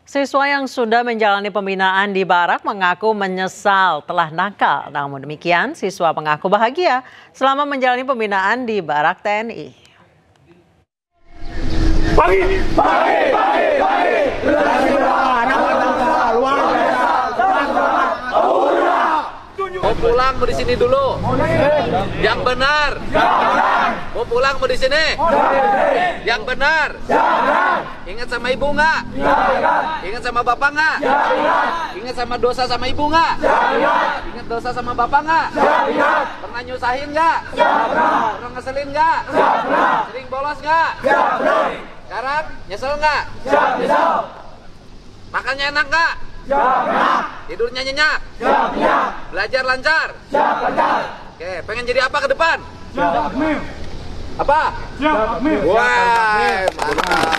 Siswa yang sudah menjalani pembinaan di Barak mengaku menyesal telah nakal. Namun demikian, siswa mengaku bahagia selama menjalani pembinaan di Barak TNI. Mau pulang mau di sini dulu. Yang benar. Mau pulang mau di sini. Yang benar. Ingat sama ibu nggak? Ingat sama bapak nggak? Ingat sama dosa sama ibu nggak? Ingat dosa sama bapak nggak? Pernah nyusahin nggak? Pernah ngeselin nggak? Sering bolos nggak? Sekarang nyesel nggak? Makannya enak nggak? Tidurnya nyenyak? Belajar lancar? Oke, pengen jadi apa ke depan? Apa? Wah, mantap.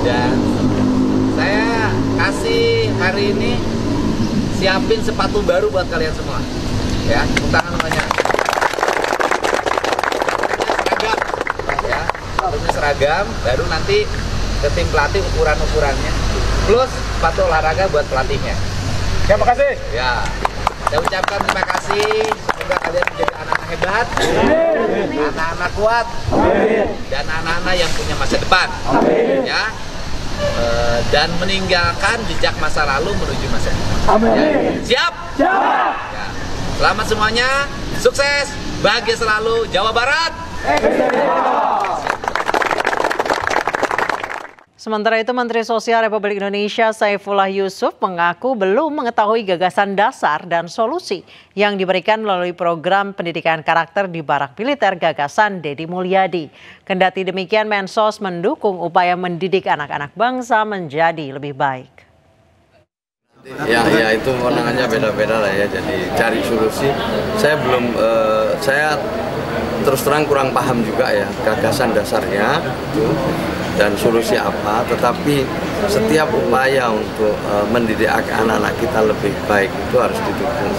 Dan saya kasih hari ini siapin sepatu baru buat kalian semua. Ya, tepuk tangan semuanya. Seragam, ya, sepatunya seragam. Baru nanti ke tim pelatih ukuran-ukurannya. Plus sepatu olahraga buat pelatihnya. Terima kasih. Ya, saya ucapkan terima kasih. Semoga kalian menjadi anak-anak hebat, anak-anak kuat, dan anak-anak yang punya masa depan. Ya, dan meninggalkan jejak masa lalu menuju masa depan. Ya. Siap? Siap. Ya. Selamat semuanya, sukses, bahagia selalu, Jawa Barat. Sementara itu, Menteri Sosial Republik Indonesia Saifullah Yusuf mengaku belum mengetahui gagasan dasar dan solusi yang diberikan melalui program pendidikan karakter di Barak Militer gagasan Deddy Mulyadi. Kendati demikian, Mensos mendukung upaya mendidik anak-anak bangsa menjadi lebih baik. Ya itu kewenangannya beda-beda lah ya, jadi cari solusi. Saya terus terang kurang paham juga ya gagasan dasarnya itu dan solusi apa, tetapi setiap upaya untuk mendidik anak-anak kita lebih baik itu harus didukung.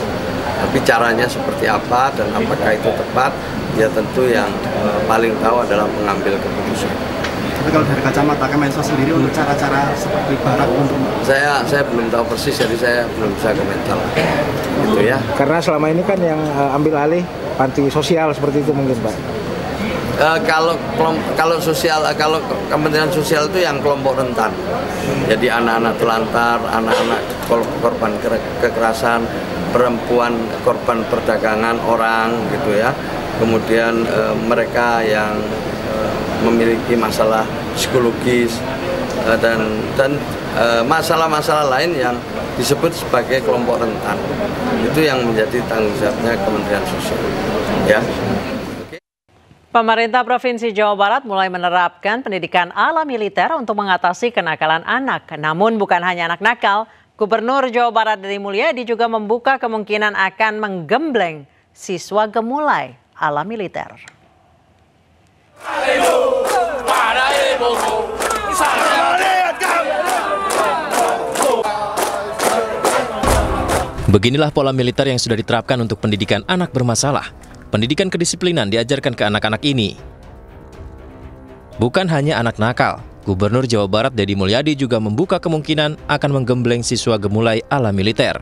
Tapi caranya seperti apa dan apakah itu tepat, ya tentu yang paling tahu adalah pengambil keputusan. Tapi kalau dari kacamata Kemensos sendiri untuk cara-cara seperti Barak untuk saya belum tahu persis, jadi saya belum bisa komentar. Gitu ya. Karena selama ini kan yang ambil alih panti sosial seperti itu mungkin, Pak. Kalau Kementerian Sosial itu yang kelompok rentan, jadi anak-anak telantar, anak-anak korban kekerasan, perempuan korban perdagangan orang gitu ya, kemudian mereka yang memiliki masalah psikologis dan masalah-masalah lain yang disebut sebagai kelompok rentan, itu yang menjadi tanggung jawabnya Kementerian Sosial ya. Pemerintah Provinsi Jawa Barat mulai menerapkan pendidikan ala militer untuk mengatasi kenakalan anak. Namun bukan hanya anak nakal, Gubernur Jawa Barat Deddy Mulyadi juga membuka kemungkinan akan menggembleng siswa gemulai ala militer. Beginilah pola militer yang sudah diterapkan untuk pendidikan anak bermasalah. Pendidikan kedisiplinan diajarkan ke anak-anak ini. Bukan hanya anak nakal, Gubernur Jawa Barat Deddy Mulyadi juga membuka kemungkinan akan menggembleng siswa gemulai ala militer.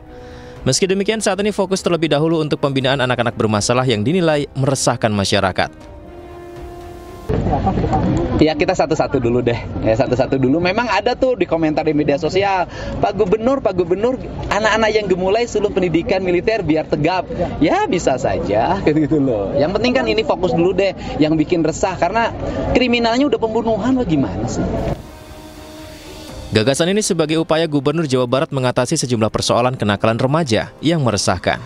Meski demikian, saat ini fokus terlebih dahulu untuk pembinaan anak-anak bermasalah yang dinilai meresahkan masyarakat. Ya kita satu-satu dulu deh, satu-satu dulu. Memang ada tuh di komentar di media sosial, Pak Gubernur, anak-anak yang gemulai suruh pendidikan militer biar tegap. Ya bisa saja, gitu loh. Yang penting kan ini fokus dulu deh, yang bikin resah karena kriminalnya udah pembunuhan, gimana sih? Gagasan ini sebagai upaya Gubernur Jawa Barat mengatasi sejumlah persoalan kenakalan remaja yang meresahkan.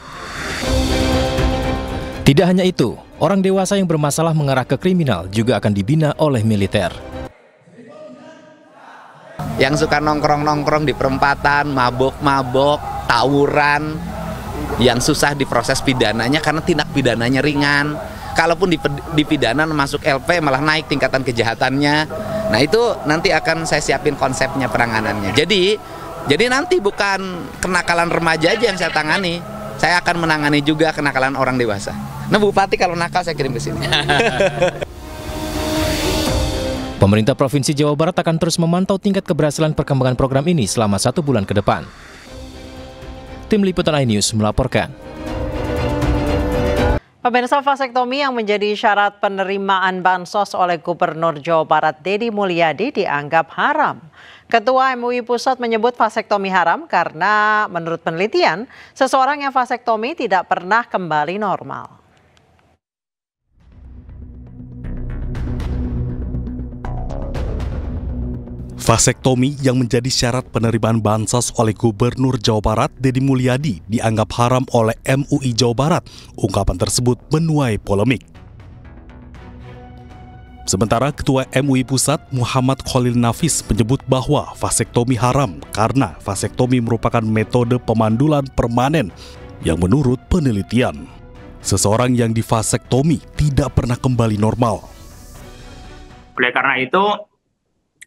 Tidak hanya itu, orang dewasa yang bermasalah mengarah ke kriminal juga akan dibina oleh militer. Yang suka nongkrong-nongkrong di perempatan, mabok-mabok, tawuran, yang susah diproses pidananya karena tindak pidananya ringan. Kalaupun dipidana masuk LP malah naik tingkatan kejahatannya. Nah itu nanti akan saya siapin konsepnya penanganannya. Jadi nanti bukan kenakalan remaja aja yang saya tangani. Saya akan menangani juga kenakalan orang dewasa. Nah Bupati kalau nakal saya kirim ke sini. Pemerintah Provinsi Jawa Barat akan terus memantau tingkat keberhasilan perkembangan program ini selama 1 bulan ke depan. Tim Liputan iNews melaporkan. Pemirsa, vasektomi yang menjadi syarat penerimaan bansos oleh Gubernur Jawa Barat Deddy Mulyadi dianggap haram. Ketua MUI Pusat menyebut vasektomi haram karena menurut penelitian, seseorang yang vasektomi tidak pernah kembali normal. Vasektomi yang menjadi syarat penerimaan bansos oleh Gubernur Jawa Barat Deddy Mulyadi dianggap haram oleh MUI Jawa Barat. Ungkapan tersebut menuai polemik. Sementara Ketua MUI Pusat Muhammad Khalil Nafis menyebut bahwa vasektomi haram karena vasektomi merupakan metode pemandulan permanen yang menurut penelitian, seseorang yang divasektomi tidak pernah kembali normal. Oleh karena itu,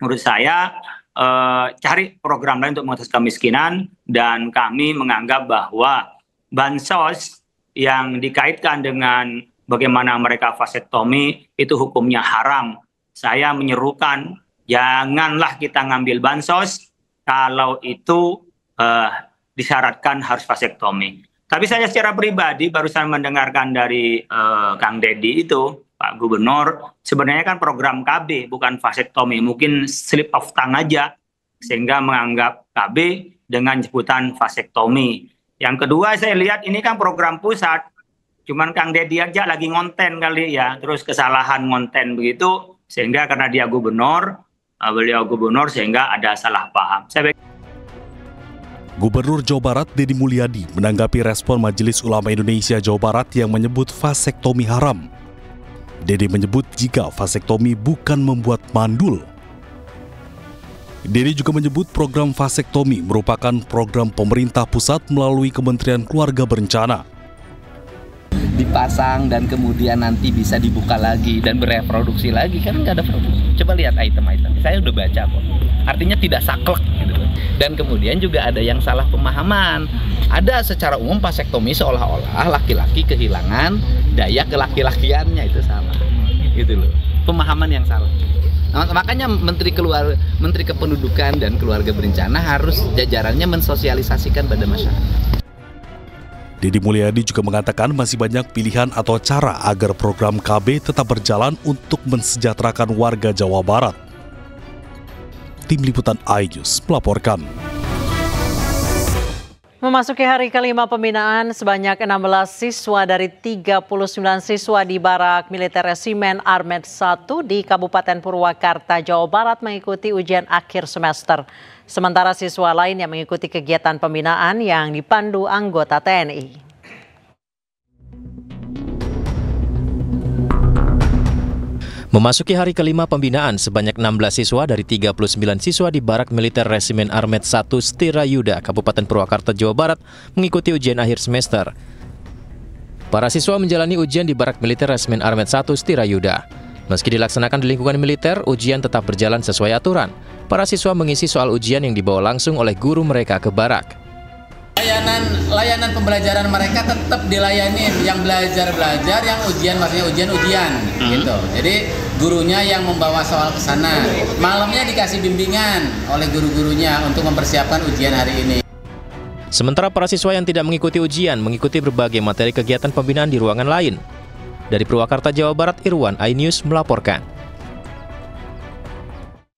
menurut saya cari program lain untuk mengatasi kemiskinan, dan kami menganggap bahwa bansos yang dikaitkan dengan bagaimana mereka vasektomi itu hukumnya haram. Saya menyerukan janganlah kita ngambil bansos kalau itu disyaratkan harus vasektomi. Tapi saya secara pribadi barusan mendengarkan dari Kang Deddy itu, Pak Gubernur, sebenarnya kan program KB bukan vasektomi, mungkin slip of tongue aja sehingga menganggap KB dengan sebutan vasektomi. Yang kedua, saya lihat ini kan program pusat, cuman Kang Deddy aja lagi ngonten kali ya, terus kesalahan ngonten begitu sehingga karena dia gubernur, beliau gubernur sehingga ada salah paham. Gubernur Jawa Barat Deddy Mulyadi menanggapi respon Majelis Ulama Indonesia Jawa Barat yang menyebut vasektomi haram. Deddy menyebut jika vasektomi bukan membuat mandul. Deddy juga menyebut program vasektomi merupakan program pemerintah pusat melalui Kementerian Keluarga Berencana. Dipasang dan kemudian nanti bisa dibuka lagi dan bereproduksi lagi, kan nggak ada produksi. Coba lihat item-item, saya udah baca kok. Artinya tidak saklek gitu. Dan kemudian juga ada yang salah pemahaman. Ada secara umum vasektomi seolah-olah laki-laki kehilangan daya kelaki-lakiannya, itu salah. Gitu loh. Pemahaman yang salah. Nah, makanya Menteri Kependudukan dan Keluarga Berencana harus jajarannya mensosialisasikan pada masyarakat. Deddy Mulyadi juga mengatakan masih banyak pilihan atau cara agar program KB tetap berjalan untuk mensejahterakan warga Jawa Barat. Tim Liputan iNews melaporkan. Memasuki hari kelima pembinaan, sebanyak 16 siswa dari 39 siswa di Barak Militer Resimen Armet 1 di Kabupaten Purwakarta, Jawa Barat mengikuti ujian akhir semester. Sementara siswa lain yang mengikuti kegiatan pembinaan yang dipandu anggota TNI. Memasuki hari kelima pembinaan, sebanyak 16 siswa dari 39 siswa di Barak Militer Resimen Armet 1 Setirayuda, Kabupaten Purwakarta, Jawa Barat, mengikuti ujian akhir semester. Para siswa menjalani ujian di Barak Militer Resimen Armet 1 Setirayuda. Meski dilaksanakan di lingkungan militer, ujian tetap berjalan sesuai aturan. Para siswa mengisi soal ujian yang dibawa langsung oleh guru mereka ke barak. Layanan pembelajaran mereka tetap dilayani, yang belajar, yang ujian maksudnya ujian gitu. Jadi gurunya yang membawa soal ke sana. Malamnya dikasih bimbingan oleh guru-gurunya untuk mempersiapkan ujian hari ini. Sementara para siswa yang tidak mengikuti ujian mengikuti berbagai materi kegiatan pembinaan di ruangan lain. Dari Purwakarta, Jawa Barat, Irwan iNews melaporkan.